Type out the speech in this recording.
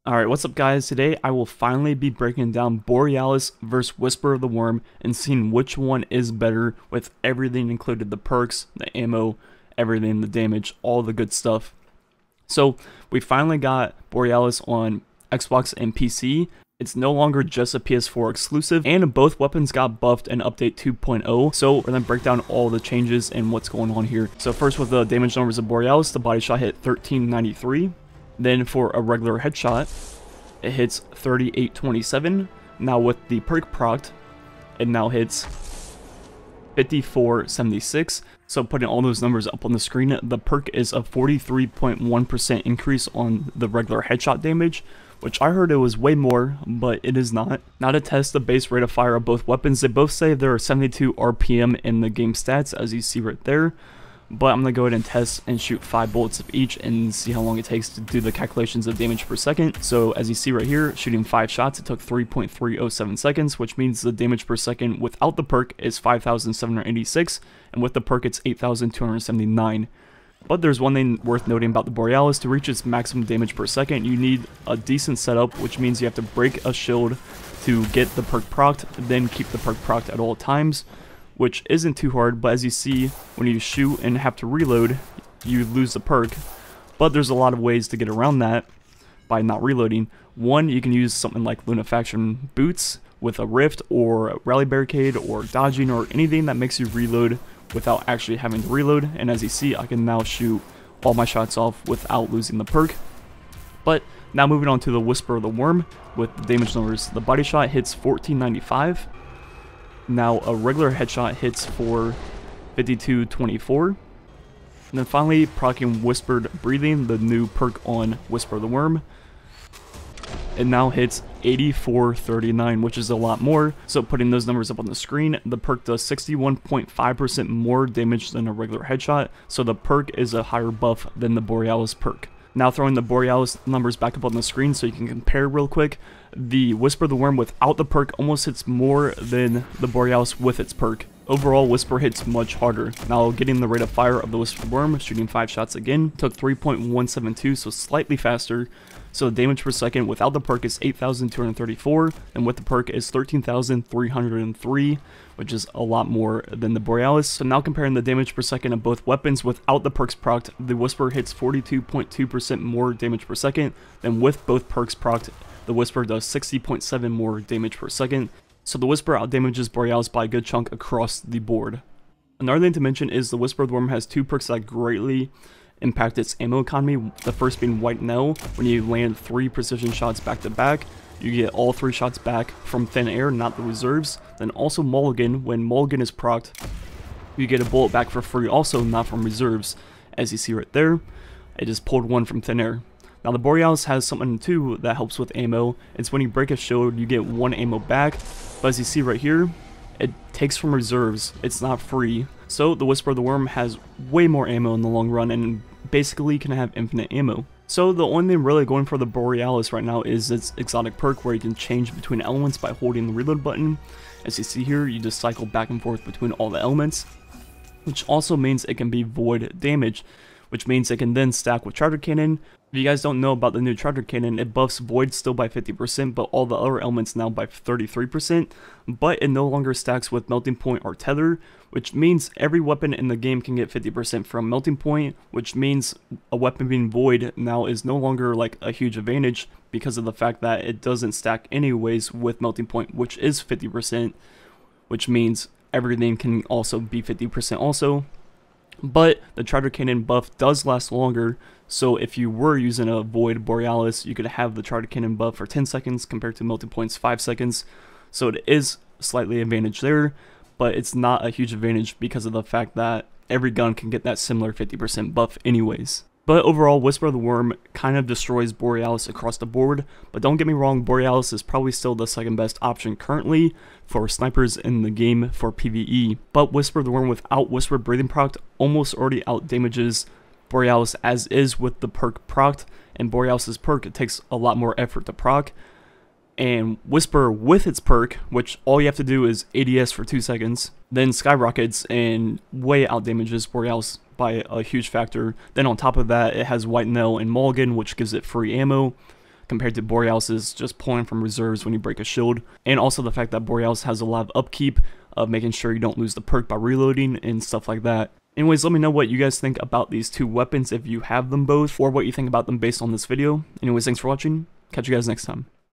Alright, what's up guys? Today I will finally be breaking down Borealis vs Whisper of the Worm and seeing which one is better with everything included, the perks, the ammo, everything, the damage, all the good stuff. So we finally got Borealis on Xbox and PC. It's no longer just a PS4 exclusive, and both weapons got buffed in update 2.0. So we're going to break down all the changes and what's going on here. So first, with the damage numbers of Borealis, the body shot hit 1393. Then for a regular headshot, it hits 3827. Now with the perk proc, it now hits 5476. So putting all those numbers up on the screen, the perk is a 43.1% increase on the regular headshot damage, which I heard it was way more, but it is not. Now to test the base rate of fire of both weapons, they both say there are 72 RPM in the game stats, as you see right there. But I'm going to go ahead and test and shoot 5 bullets of each and see how long it takes to do the calculations of damage per second. So as you see right here, shooting 5 shots, it took 3.307 seconds, which means the damage per second without the perk is 5,786, and with the perk it's 8,279. But there's one thing worth noting about the Borealis. To reach its maximum damage per second, you need a decent setup, which means you have to break a shield to get the perk procced, then keep the perk procced at all times, which isn't too hard. But as you see, when you shoot and have to reload, you lose the perk. But there's a lot of ways to get around that by not reloading. One, you can use something like Lunafaction boots with a rift or a rally barricade or dodging or anything that makes you reload without actually having to reload. And as you see, I can now shoot all my shots off without losing the perk. But now moving on to the Whisper of the Worm with the damage numbers. The body shot hits 1495. Now a regular headshot hits for 5224. And then finally, proccing Whispered Breathing, the new perk on Whisper of the Worm, it now hits 8439, which is a lot more. So putting those numbers up on the screen, the perk does 61.5% more damage than a regular headshot, so the perk is a higher buff than the Borealis perk. Now throwing the Borealis numbers back up on the screen so you can compare real quick, the Whisper of the Worm without the perk almost hits more than the Borealis with its perk. Overall, Whisper hits much harder. Now getting the rate of fire of the Whisper of the Worm, shooting 5 shots again, took 3.172, so slightly faster. So the damage per second without the perk is 8,234, and with the perk is 13,303, which is a lot more than the Borealis. So now comparing the damage per second of both weapons without the perks procced, the Whisper hits 42.2% more damage per second, than with both perks procced, the Whisper does 60.7 more damage per second. So the Whisper outdamages Borealis by a good chunk across the board. Another thing to mention is the Whisper of the Worm has 2 perks that greatly impact its ammo economy. The first being White Knell. When you land 3 precision shots back to back, you get all 3 shots back from thin air, not the reserves. Then also Mulligan. When Mulligan is procced, you get a bullet back for free, also not from reserves. As you see right there, I just pulled 1 from thin air. Now the Borealis has something too that helps with ammo. It's when you break a shield, you get 1 ammo back. But as you see right here, it takes from reserves. It's not free. So the Whisper of the Worm has way more ammo in the long run and basically can have infinite ammo. So the only thing really going for the Borealis right now is its exotic perk, where you can change between elements by holding the reload button. As you see here, you just cycle back and forth between all the elements, which also means it can be void damage, which means it can then stack with Charger Cannon. If you guys don't know about the new Charger Cannon, it buffs Void still by 50%, but all the other elements now by 33%, but it no longer stacks with Melting Point or Tether, which means every weapon in the game can get 50% from Melting Point, which means a weapon being Void now is no longer like a huge advantage because of the fact that it doesn't stack anyways with Melting Point, which is 50%, which means everything can also be 50% also. But the Charger Cannon buff does last longer, so if you were using a Void Borealis, you could have the Charger Cannon buff for 10 seconds compared to Melting Point's 5 seconds. So it is slightly advantage there, but it's not a huge advantage because of the fact that every gun can get that similar 50% buff anyways. But overall, Whisper of the Worm kind of destroys Borealis across the board. But don't get me wrong, Borealis is probably still the second best option currently for snipers in the game for PvE. But Whisper of the Worm without Whisper Breathing proc almost already outdamages Borealis as is with the perk proc. And Borealis's perk, it takes a lot more effort to proc. And Whisper with its perk, which all you have to do is ADS for 2 seconds, then skyrockets and way outdamages Borealis by a huge factor. Then on top of that, it has White Knell and Mulligan, which gives it free ammo. compared to Borealis's just pulling from reserves when you break a shield, and also the fact that Borealis has a lot of upkeep of making sure you don't lose the perk by reloading and stuff like that. Anyways, let me know what you guys think about these two weapons if you have them both, or what you think about them based on this video. Anyways, thanks for watching. Catch you guys next time.